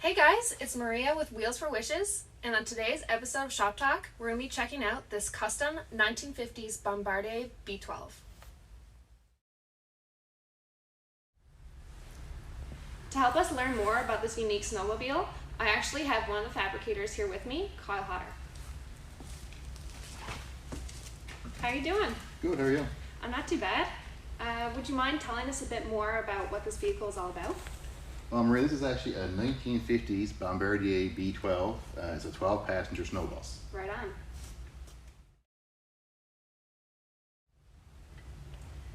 Hey guys, it's Maria with Wheels for Wishes, and on today's episode of Shop Talk, we're going to be checking out this custom 1950s Bombardier B12. To help us learn more about this unique snowmobile, I actually have one of the fabricators here with me, Kyle Hodder. How are you doing? Good, how are you? I'm not too bad. Would you mind telling us a bit more about what this vehicle is all about? Maria, this is actually a 1950s Bombardier B12. It's a 12-passenger snow bus. Right on.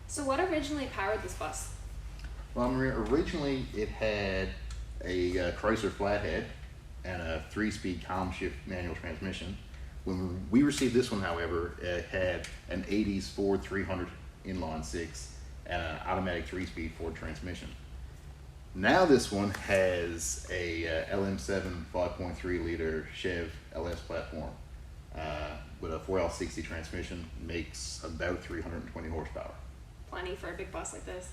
So what originally powered this bus? Well, Maria, originally it had a Chrysler flathead and a 3-speed column shift manual transmission. When we received this one, however, it had an 80s Ford 300 inline 6 and an automatic 3-speed Ford transmission. Now this one has a LM7 5.3 liter Chev LS platform with a 4L60 transmission, makes about 320 horsepower. Plenty for a big bus like this.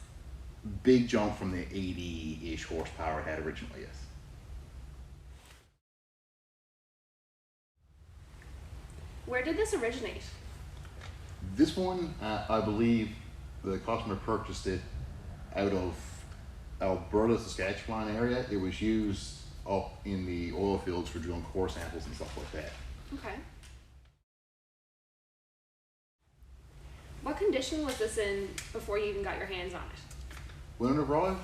Big jump from the 80-ish horsepower it had originally, yes. Where did this originate? This one, I believe the customer purchased it out of Alberta, Saskatchewan area. It was used up in the oil fields for drilling core samples and stuff like that. Okay. What condition was this in before you even got your hands on it? When it arrived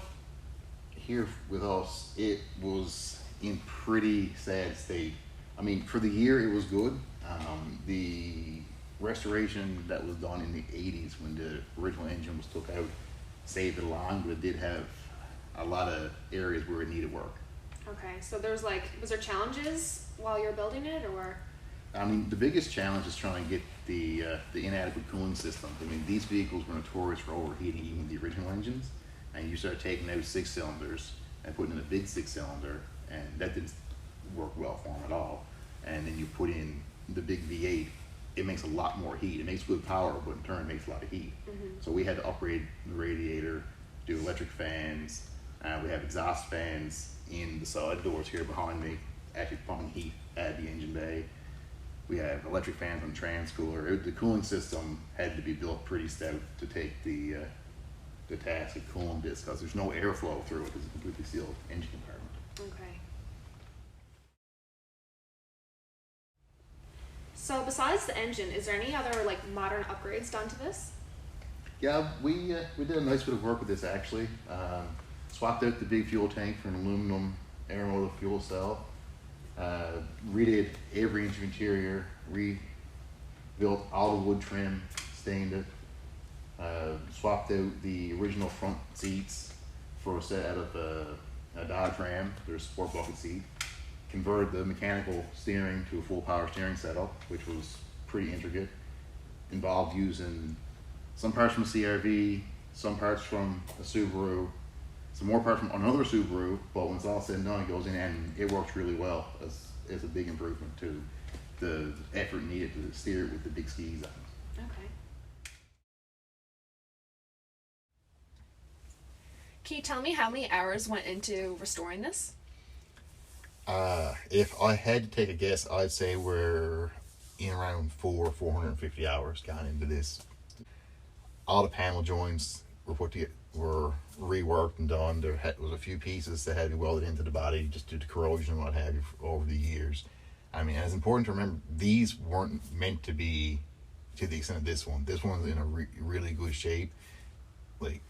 here with us, it was in pretty sad state. I mean, for the year it was good. The restoration that was done in the 80s when the original engine was took out saved it along, but it did have a lot of areas where it needed work. Okay, so was there challenges while you were building it, or? I mean, the biggest challenge is trying to get the inadequate cooling system. I mean, these vehicles were notorious for overheating, even the original engines. And you start taking out 6 cylinders and putting in a big 6-cylinder, and that didn't work well for them at all. And then you put in the big V8, it makes a lot more heat. It makes good power, but in turn it makes a lot of heat. Mm-hmm. So we had to upgrade the radiator, do electric fans. We have exhaust fans in the side doors here behind me, actually pumping heat at the engine bay. We have electric fans on the trans cooler. The cooling system had to be built pretty stout to take the task of cooling this, because there's no airflow through it. It's a completely sealed engine compartment. Okay. So besides the engine, is there any other modern upgrades done to this? Yeah, we did a nice bit of work with this actually. Swapped out the big fuel tank for an aluminum air-motor fuel cell. Redid every inch of interior, rebuilt all the wood trim, stained it. Swapped out the original front seats for a set out of a Dodge Ram. There's a sport bucket seat. Converted the mechanical steering to a full power steering setup, which was pretty intricate. Involved using some parts from a CRV, some parts from a Subaru, some more parts from another Subaru, but when it's all said and done, it goes in and it works really well. It's a big improvement to the effort needed to steer it with the big skis on it. Okay. Can you tell me how many hours went into restoring this? If I had to take a guess, I'd say we're in around 450 hours gone into this. All the panel joints were reworked and done. There was a few pieces that had to be welded into the body just due to corrosion and what have you over the years. I mean, it's important to remember these weren't meant to be to the extent of this one. This one's in a really good shape.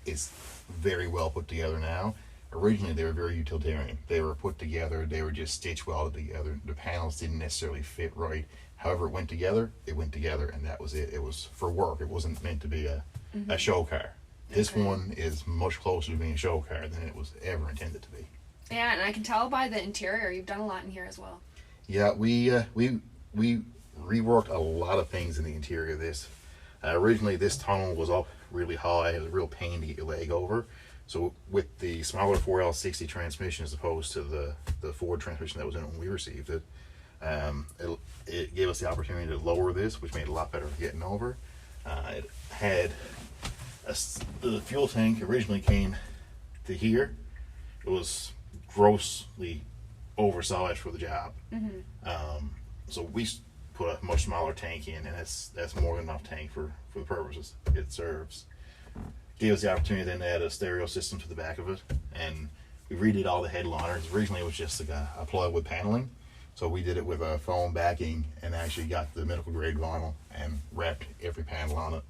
It's very well put together now. Originally, they were very utilitarian. They were put together. They were just stitch welded together. The panels didn't necessarily fit right. However, it went together, and that was it. It was for work. It wasn't meant to be a show car. This one is much closer to being a show car than it was ever intended to be. Yeah, and I can tell by the interior, you've done a lot in here as well. Yeah, we reworked a lot of things in the interior of this. Originally, this tunnel was up really high. It was a real pain to get your leg over. So with the smaller 4L60 transmission as opposed to the Ford transmission that was in it when we received it, it gave us the opportunity to lower this, which made it a lot better for getting over. It had the fuel tank originally came to here. It was grossly oversized for the job. So we put a much smaller tank in, and that's more than enough tank for the purposes it serves. Gave us the opportunity then to add a stereo system to the back of it, and we redid all the headliners. Originally it was just like a plug with paneling, so we did it with a foam backing and actually got the medical grade vinyl and wrapped every panel on it.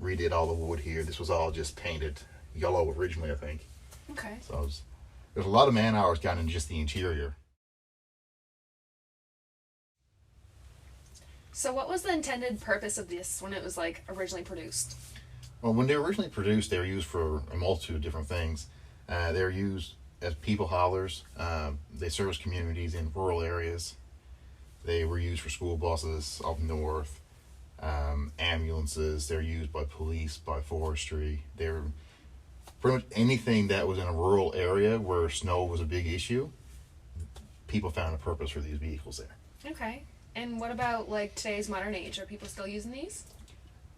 Redid all the wood here. This was all just painted yellow originally, I think. Okay. So there's a lot of man hours gone into just the interior. So what was the intended purpose of this when it was like originally produced? Well, when they were originally produced, they were used for a multitude of different things. They were used as people haulers. They service communities in rural areas. They were used for school buses up north, ambulances. They're used by police, by forestry. They're pretty much anything that was in a rural area where snow was a big issue. People found a purpose for these vehicles there. Okay. And what about like today's modern age? Are people still using these?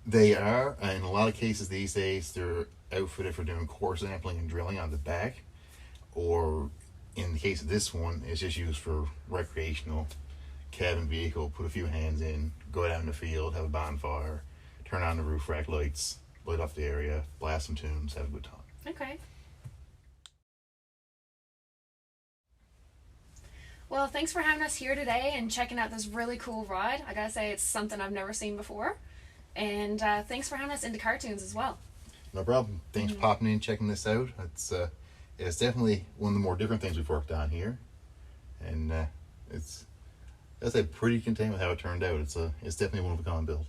They are. In a lot of cases these days, they're outfitted for doing core sampling and drilling on the back, or in the case of this one, it's just used for recreational cabin vehicle. Put a few hands in, go down in the field, have a bonfire, turn on the roof rack lights, light up the area, blast some tunes, have a good time. Okay. Well, thanks for having us here today and checking out this really cool ride. I gotta say, it's something I've never seen before. And thanks for having us into cartoons as well. No problem. Thanks for popping in, checking this out. It's definitely one of the more different things we've worked on here, and it's pretty content with how it turned out. It's definitely one of a kind build.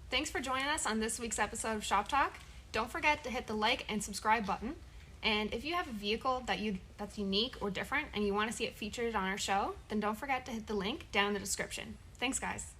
Thanks for joining us on this week's episode of Shop Talk. Don't forget to hit the like and subscribe button. And if you have a vehicle that's unique or different and you want to see it featured on our show, then don't forget to hit the link down in the description. Thanks, guys.